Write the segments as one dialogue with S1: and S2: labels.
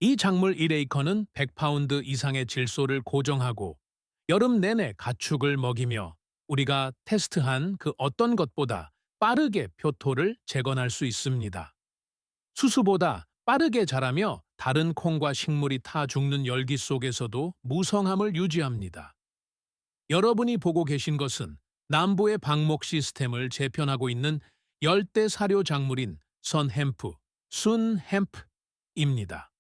S1: 이 작물 1에이커는 100파운드 이상의 질소를 고정하고 여름 내내 가축을 먹이며 우리가 테스트한 그 어떤 것보다 빠르게 표토를 재건할 수 있습니다. 수수보다 빠르게 자라며 다른 콩과 식물이 타 죽는 열기 속에서도 무성함을 유지합니다. 여러분이 보고 계신 것은 남부의 방목 시스템을 재편하고 있는 열대 사료 작물인 선햄프, 순햄프입니다.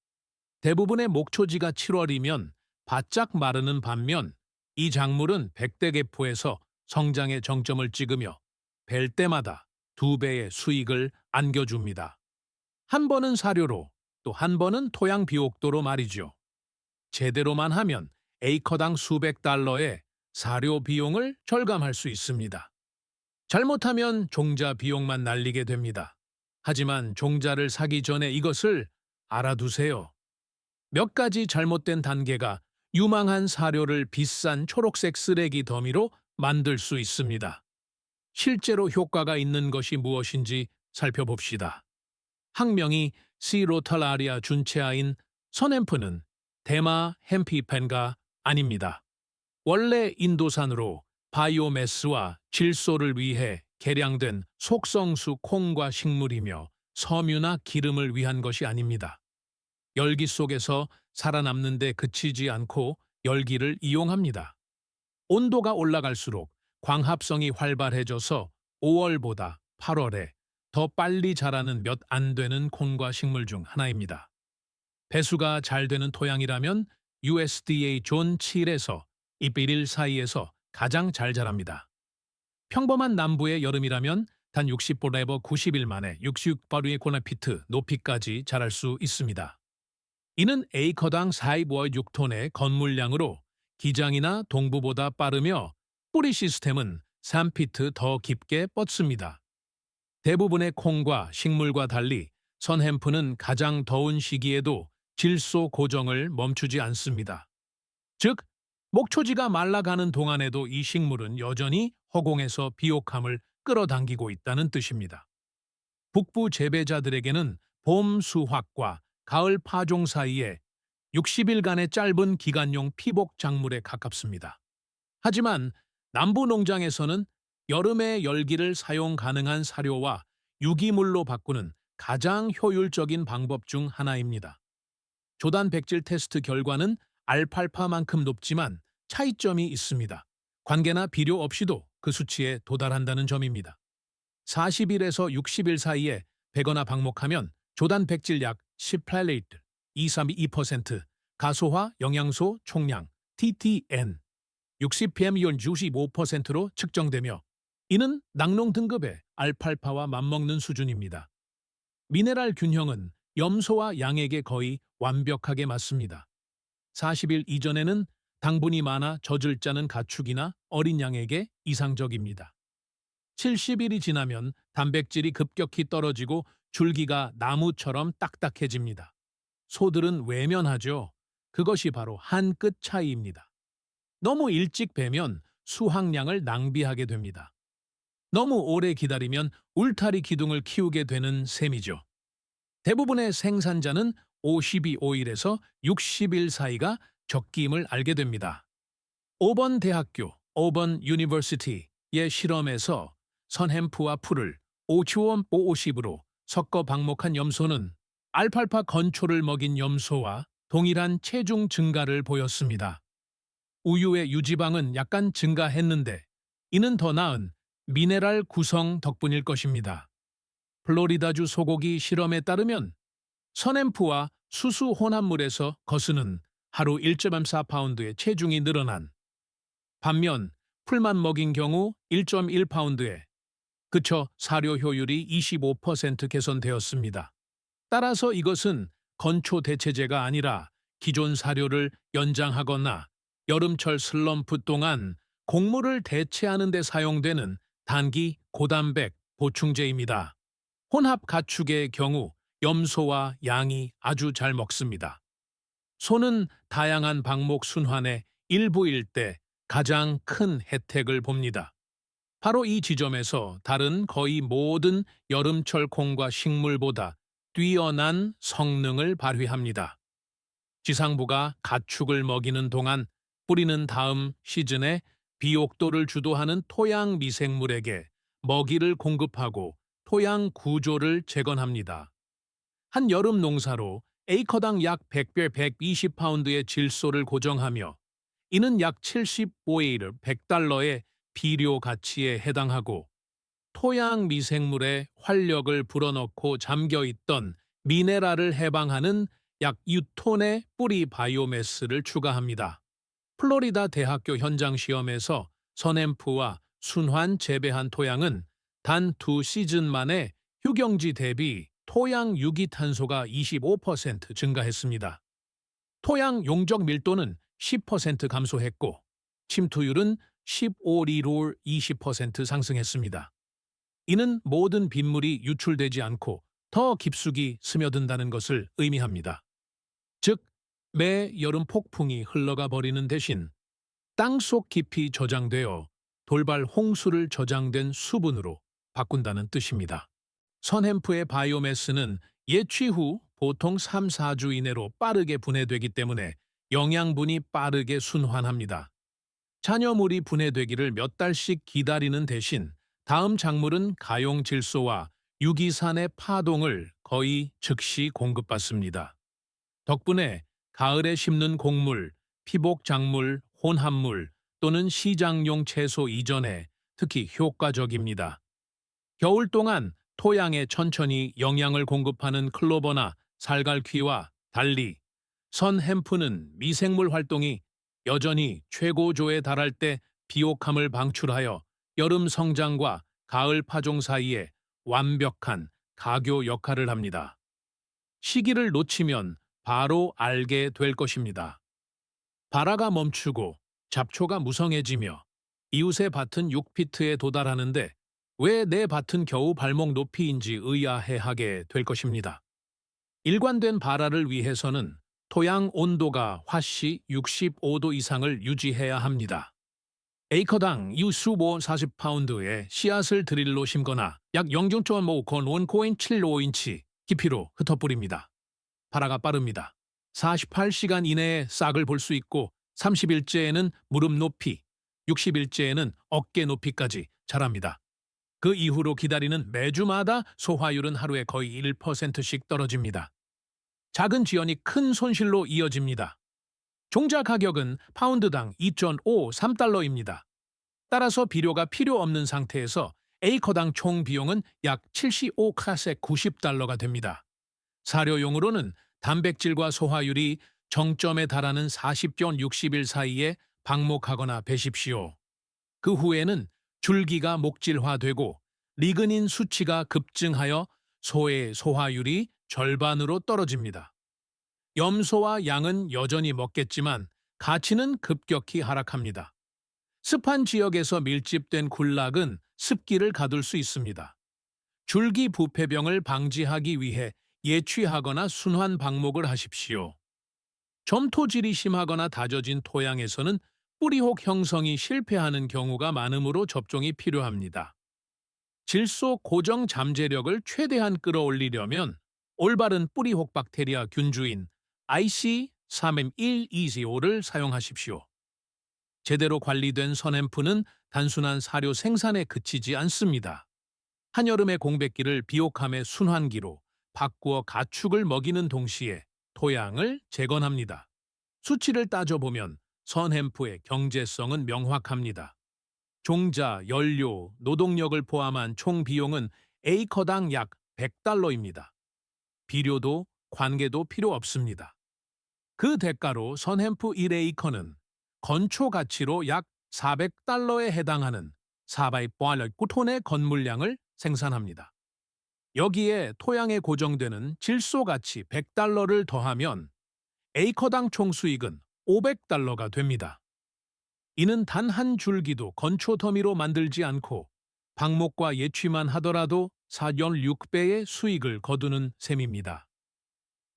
S1: 대부분의 목초지가 7월이면 바짝 마르는 반면 이 작물은 백대개포에서 성장의 정점을 찍으며 벨 때마다 2배의 수익을 안겨줍니다. 한 번은 사료로, 또 한 번은 토양 비옥도로 말이죠. 제대로만 하면 에이커당 수백 달러의 사료 비용을 절감할 수 있습니다. 잘못하면 종자 비용만 날리게 됩니다. 하지만 종자를 사기 전에 이것을 알아두세요. 몇 가지 잘못된 단계가 유망한 사료를 비싼 초록색 쓰레기 더미로 만들 수 있습니다. 실제로 효과가 있는 것이 무엇인지 살펴봅시다. 학명이 시로탈라리아 준체아인 선햄프는 대마 햄피펜가 아닙니다. 원래 인도산으로 바이오매스와 질소를 위해 개량된 속성수 콩과 식물이며 섬유나 기름을 위한 것이 아닙니다. 열기 속에서 살아남는 데 그치지 않고 열기를 이용합니다. 온도가 올라갈수록 광합성이 활발해져서 5월보다 8월에 더 빨리 자라는 몇 안 되는 콩과 식물 중 하나입니다. 배수가 잘 되는 토양이라면 USDA 존 7에서 잎 1일 사이에서 가장 잘 자랍니다. 평범한 남부의 여름이라면 단 60보레버 90일 만에 66바루의 고나피트 높이까지 자랄 수 있습니다. 이는 에이커당 4.6톤의 건물량으로 기장이나 동부보다 빠르며 뿌리 시스템은 3피트 더 깊게 뻗습니다. 대부분의 콩과 식물과 달리 선햄프는 가장 더운 시기에도 질소 고정을 멈추지 않습니다. 즉, 목초지가 말라가는 동안에도 이 식물은 여전히 허공에서 비옥함을 끌어당기고 있다는 뜻입니다. 북부 재배자들에게는 봄 수확과 가을 파종 사이에 60일간의 짧은 기간용 피복 작물에 가깝습니다. 하지만 남부 농장에서는 여름의 열기를 사용 가능한 사료와 유기물로 바꾸는 가장 효율적인 방법 중 하나입니다. 조단 백질 테스트 결과는 알팔파만큼 높지만 차이점이 있습니다. 관계나 비료 없이도 그 수치에 도달한다는 점입니다. 40일에서 60일 사이에 베거나 방목하면 조단 백질 약 10플레이트, 232%, 가소화 영양소 총량, TTN, 60pm이온 65%로 측정되며 이는 낙농 등급의 알팔파와 맞먹는 수준입니다. 미네랄 균형은 염소와 양에게 거의 완벽하게 맞습니다. 40일 이전에는 당분이 많아 젖을 짜는 가축이나 어린 양에게 이상적입니다. 70일이 지나면 단백질이 급격히 떨어지고 줄기가 나무처럼 딱딱해집니다. 소들은 외면하죠. 그것이 바로 한 끗 차이입니다. 너무 일찍 베면 수확량을 낭비하게 됩니다. 너무 오래 기다리면 울타리 기둥을 키우게 되는 셈이죠. 대부분의 생산자는 52일에서 60일 사이가 적기임을 알게 됩니다. 오번 대학교, 오번 유니버시티의 실험에서 선햄프와 풀을 550으로 섞어 방목한 염소는 알팔파 건초를 먹인 염소와 동일한 체중 증가를 보였습니다. 우유의 유지방은 약간 증가했는데 이는 더 나은 미네랄 구성 덕분일 것입니다. 플로리다주 소고기 실험에 따르면 선햄프와 수수 혼합물에서 거스는 하루 1.4파운드의 체중이 늘어난 반면 풀만 먹인 경우 1.1파운드에 그쳐 사료 효율이 25% 개선되었습니다. 따라서 이것은 건초 대체제가 아니라 기존 사료를 연장하거나 여름철 슬럼프 동안 곡물을 대체하는 데 사용되는 단기 고단백 보충제입니다. 혼합 가축의 경우 염소와 양이 아주 잘 먹습니다. 소는 다양한 방목 순환의 일부일 때 가장 큰 혜택을 봅니다. 바로 이 지점에서 다른 거의 모든 여름철 콩과 식물보다 뛰어난 성능을 발휘합니다. 지상부가 가축을 먹이는 동안 뿌리는 다음 시즌에 비옥도를 주도하는 토양 미생물에게 먹이를 공급하고 토양 구조를 재건합니다. 한 여름 농사로 에이커당 약 100배 120파운드의 질소를 고정하며 이는 약 75에이르 100달러의 비료 가치에 해당하고 토양 미생물의 활력을 불어넣고 잠겨있던 미네랄을 해방하는 약 6톤의 뿌리 바이오매스를 추가합니다. 플로리다 대학교 현장 시험에서 선앰프와 순환 재배한 토양은 단 2시즌 만에 휴경지 대비 토양 유기탄소가 25% 증가했습니다. 토양 용적 밀도는 10% 감소했고 침투율은 15리롤 20% 상승했습니다. 이는 모든 빗물이 유출되지 않고 더 깊숙이 스며든다는 것을 의미합니다. 즉, 매 여름 폭풍이 흘러가 버리는 대신 땅속 깊이 저장되어 돌발 홍수를 저장된 수분으로 바꾼다는 뜻입니다. 선햄프의 바이오매스는 예취 후 보통 3-4주 이내로 빠르게 분해되기 때문에 영양분이 빠르게 순환합니다. 잔여물이 분해되기를 몇 달씩 기다리는 대신 다음 작물은 가용 질소와 유기산의 파동을 거의 즉시 공급받습니다. 덕분에 가을에 심는 곡물, 피복 작물, 혼합물 또는 시장용 채소 이전에 특히 효과적입니다. 겨울 동안 토양에 천천히 영양을 공급하는 클로버나 살갈퀴와 달리 선햄프는 미생물 활동이 여전히 최고조에 달할 때 비옥함을 방출하여 여름 성장과 가을 파종 사이에 완벽한 가교 역할을 합니다. 시기를 놓치면 바로 알게 될 것입니다. 발화가 멈추고 잡초가 무성해지며 이웃의 밭은 6피트에 도달하는데 왜 내 밭은 겨우 발목 높이인지 의아해하게 될 것입니다. 일관된 발화를 위해서는 토양 온도가 화씨 65도 이상을 유지해야 합니다. 에이커당 유수보 40파운드의 씨앗을 드릴로 심거나 약 0.5건 원코인 75인치 깊이로 흩어뿌립니다. 발화가 빠릅니다. 48시간 이내에 싹을 볼 수 있고 30일째에는 무릎 높이, 60일째에는 어깨 높이까지 자랍니다. 그 이후로 기다리는 매주마다 소화율은 하루에 거의 1%씩 떨어집니다. 작은 지연이 큰 손실로 이어집니다. 종자 가격은 파운드당 2.5, 3달러입니다. 따라서 비료가 필요 없는 상태에서 에이커당 총 비용은 약 75카세 90달러가 됩니다. 사료용으로는 단백질과 소화율이 정점에 달하는 40전 60일 사이에 방목하거나 베십시오. 그 후에는 줄기가 목질화되고 리그닌 수치가 급증하여 소의 소화율이 절반으로 떨어집니다. 염소와 양은 여전히 먹겠지만 가치는 급격히 하락합니다. 습한 지역에서 밀집된 군락은 습기를 가둘 수 있습니다. 줄기 부패병을 방지하기 위해 예취하거나 순환 방목을 하십시오. 점토질이 심하거나 다져진 토양에서는 뿌리혹 형성이 실패하는 경우가 많으므로 접종이 필요합니다. 질소 고정 잠재력을 최대한 끌어올리려면 올바른 뿌리혹 박테리아 균주인 IC3M125를 사용하십시오. 제대로 관리된 선앰프는 단순한 사료 생산에 그치지 않습니다. 한여름의 공백기를 비옥함의 순환기로 바꾸어 가축을 먹이는 동시에 토양을 재건합니다. 수치를 따져보면 선햄프의 경제성은 명확합니다. 종자, 연료, 노동력을 포함한 총 비용은 에이커당 약 100달러입니다. 비료도 관계도 필요 없습니다. 그 대가로 선햄프 1에이커는 건초 가치로 약 400달러에 해당하는 409톤의 건물량을 생산합니다. 여기에 토양에 고정되는 질소 가치 100달러를 더하면 에이커당 총 수익은 500달러가 됩니다. 이는 단 한 줄기도 건초 더미로 만들지 않고 방목과 예취만 하더라도 4.6배의 수익을 거두는 셈입니다.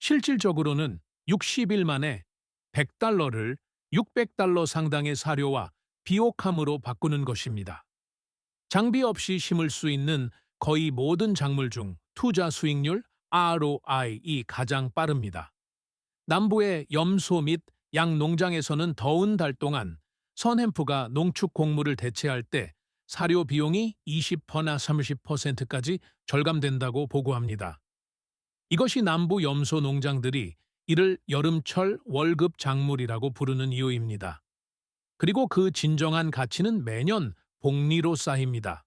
S1: 실질적으로는 60일 만에 100달러를 600달러 상당의 사료와 비옥함으로 바꾸는 것입니다. 장비 없이 심을 수 있는 거의 모든 작물 중 투자 수익률 ROI이 가장 빠릅니다. 남부의 염소 및 양 농장에서는 더운 달 동안 선햄프가 농축 곡물을 대체할 때 사료 비용이 20%나 30%까지 절감된다고 보고합니다. 이것이 남부 염소 농장들이 이를 여름철 월급 작물이라고 부르는 이유입니다. 그리고 그 진정한 가치는 매년 복리로 쌓입니다.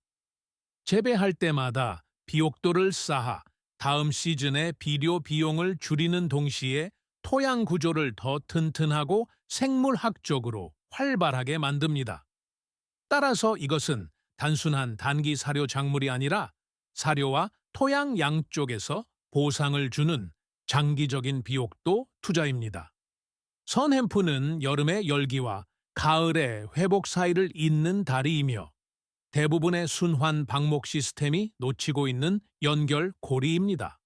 S1: 재배할 때마다 비옥도를 쌓아 다음 시즌의 비료 비용을 줄이는 동시에 토양 구조를 더 튼튼하고 생물학적으로 활발하게 만듭니다. 따라서 이것은 단순한 단기 사료 작물이 아니라 사료와 토양 양쪽에서 보상을 주는 장기적인 비옥도 투자입니다. 선햄프는 여름의 열기와 가을의 회복 사이를 잇는 다리이며 대부분의 순환 방목 시스템이 놓치고 있는 연결 고리입니다.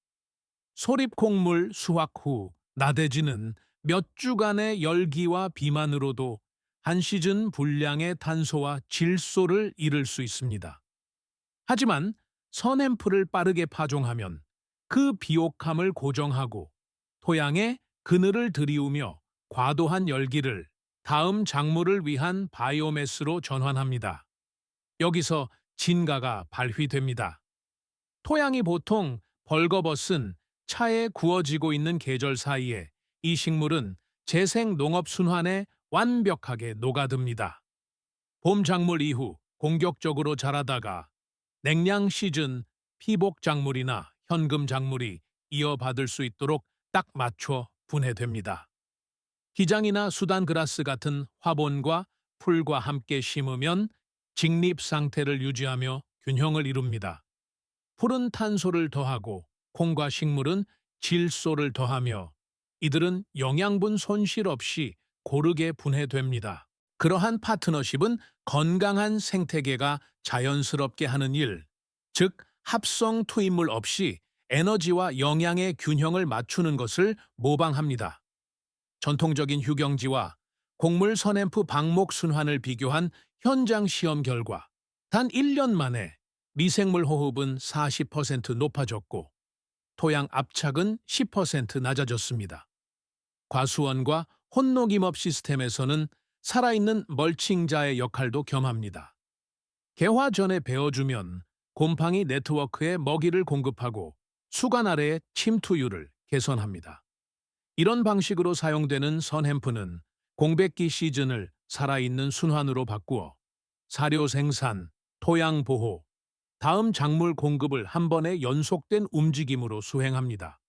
S1: 소립콩물 수확 후 나대지는 몇 주간의 열기와 비만으로도 한 시즌 분량의 탄소와 질소를 잃을 수 있습니다. 하지만 선앰플을 빠르게 파종하면 그 비옥함을 고정하고 토양에 그늘을 들이우며 과도한 열기를 다음 작물을 위한 바이오매스로 전환합니다. 여기서 진가가 발휘됩니다. 토양이 보통 벌거벗은 차에 구워지고 있는 계절 사이에 이 식물은 재생 농업 순환에 완벽하게 녹아듭니다. 봄 작물 이후 공격적으로 자라다가 냉량 시즌 피복 작물이나 현금 작물이 이어받을 수 있도록 딱 맞춰 분해됩니다. 기장이나 수단 그라스 같은 화분과 풀과 함께 심으면 직립 상태를 유지하며 균형을 이룹니다. 풀은 탄소를 더하고 콩과 식물은 질소를 더하며 이들은 영양분 손실 없이 고르게 분해됩니다. 그러한 파트너십은 건강한 생태계가 자연스럽게 하는 일, 즉 합성 투입물 없이 에너지와 영양의 균형을 맞추는 것을 모방합니다. 전통적인 휴경지와 곡물 선앰프 방목 순환을 비교한 현장 시험 결과 단 1년 만에 미생물 호흡은 40% 높아졌고 토양 압착은 10% 낮아졌습니다. 과수원과 혼녹임업 시스템에서는 살아있는 멀칭자의 역할도 겸합니다. 개화 전에 베어주면 곰팡이 네트워크에 먹이를 공급하고 수간 아래의 침투율을 개선합니다. 이런 방식으로 사용되는 선햄프는 공백기 시즌을 살아있는 순환으로 바꾸어 사료 생산, 토양 보호, 다음 작물 공급을 한 번에 연속된 움직임으로 수행합니다.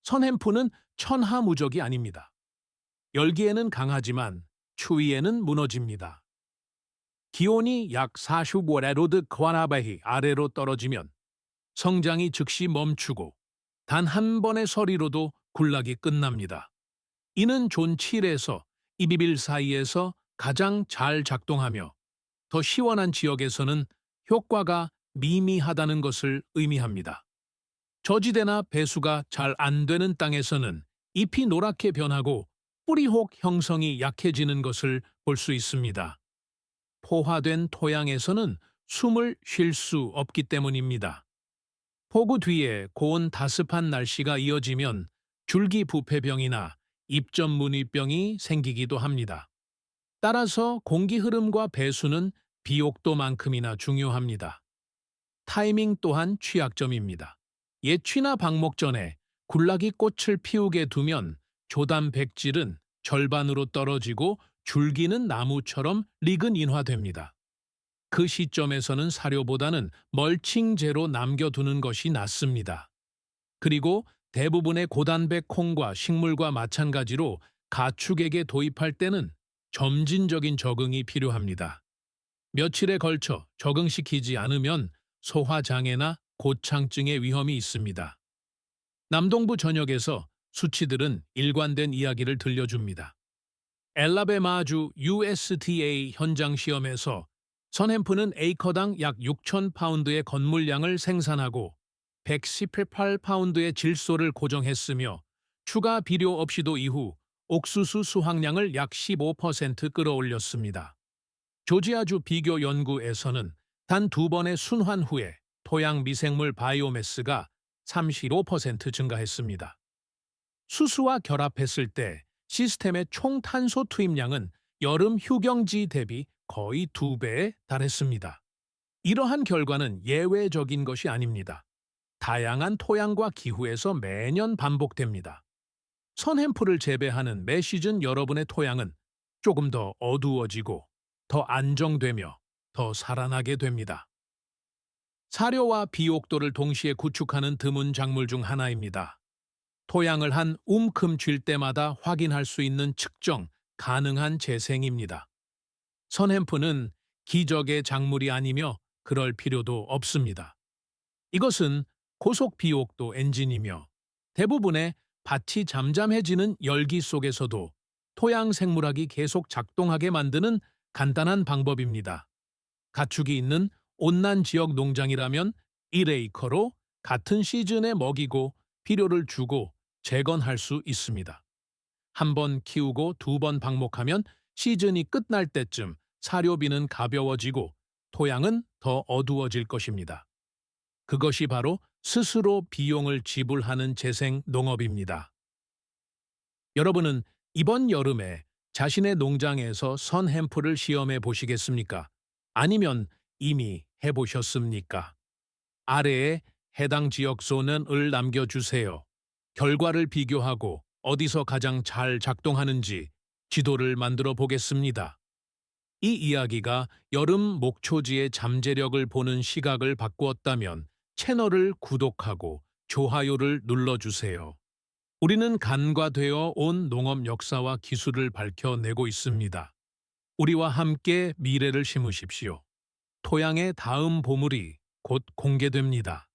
S1: 선햄프는 천하무적이 아닙니다. 열기에는 강하지만 추위에는 무너집니다. 기온이 약 45레로드 쿼나바히 아래로 떨어지면 성장이 즉시 멈추고 단 한 번의 서리로도 군락이 끝납니다. 이는 존 7에서 이비빌 사이에서 가장 잘 작동하며 더 시원한 지역에서는 효과가 미미하다는 것을 의미합니다. 저지대나 배수가 잘 안 되는 땅에서는 잎이 노랗게 변하고 뿌리혹 형성이 약해지는 것을 볼 수 있습니다. 포화된 토양에서는 숨을 쉴 수 없기 때문입니다. 폭우 뒤에 고온 다습한 날씨가 이어지면 줄기 부패병이나 잎전 무늬병이 생기기도 합니다. 따라서 공기 흐름과 배수는 비옥도만큼이나 중요합니다. 타이밍 또한 취약점입니다. 예취나 방목 전에 군락이 꽃을 피우게 두면 조단 백질은 절반으로 떨어지고 줄기는 나무처럼 리근 인화됩니다. 그 시점에서는 사료보다는 멀칭제로 남겨두는 것이 낫습니다. 그리고 대부분의 고단백 콩과 식물과 마찬가지로 가축에게 도입할 때는 점진적인 적응이 필요합니다. 며칠에 걸쳐 적응시키지 않으면 소화장애나 고창증의 위험이 있습니다. 남동부 전역에서 수치들은 일관된 이야기를 들려줍니다. 엘라베마주 USDA 현장 시험에서 선햄프는 에이커당 약 6,000파운드의 건물량을 생산하고 118파운드의 질소를 고정했으며 추가 비료 없이도 이후 옥수수 수확량을 약 15% 끌어올렸습니다. 조지아주 비교 연구에서는 단 2번의 순환 후에 토양 미생물 바이오매스가 35% 증가했습니다. 수수와 결합했을 때 시스템의 총 탄소 투입량은 여름 휴경지 대비 거의 2배에 달했습니다. 이러한 결과는 예외적인 것이 아닙니다. 다양한 토양과 기후에서 매년 반복됩니다. 선햄프를 재배하는 매 시즌 여러분의 토양은 조금 더 어두워지고 더 안정되며 더 살아나게 됩니다. 사료와 비옥도를 동시에 구축하는 드문 작물 중 하나입니다. 토양을 한 움큼 쥘 때마다 확인할 수 있는 측정 가능한 재생입니다. 선햄프는 기적의 작물이 아니며 그럴 필요도 없습니다. 이것은 고속 비옥도 엔진이며 대부분의 밭이 잠잠해지는 열기 속에서도 토양 생물학이 계속 작동하게 만드는 간단한 방법입니다. 가축이 있는 온난 지역 농장이라면 1에이커로 같은 시즌에 먹이고 비료를 주고 재건할 수 있습니다. 한 번 키우고 2번 방목하면 시즌이 끝날 때쯤 사료비는 가벼워지고 토양은 더 어두워질 것입니다. 그것이 바로 스스로 비용을 지불하는 재생 농업입니다. 여러분은 이번 여름에 자신의 농장에서 선햄프를 시험해 보시겠습니까? 아니면 이미 해보셨습니까? 아래에 해당 지역소는을 남겨주세요. 결과를 비교하고 어디서 가장 잘 작동하는지 지도를 만들어 보겠습니다. 이 이야기가 여름 목초지의 잠재력을 보는 시각을 바꾸었다면 채널을 구독하고 좋아요를 눌러주세요. 우리는 간과되어 온 농업 역사와 기술을 밝혀내고 있습니다. 우리와 함께 미래를 심으십시오. 토양의 다음 보물이 곧 공개됩니다.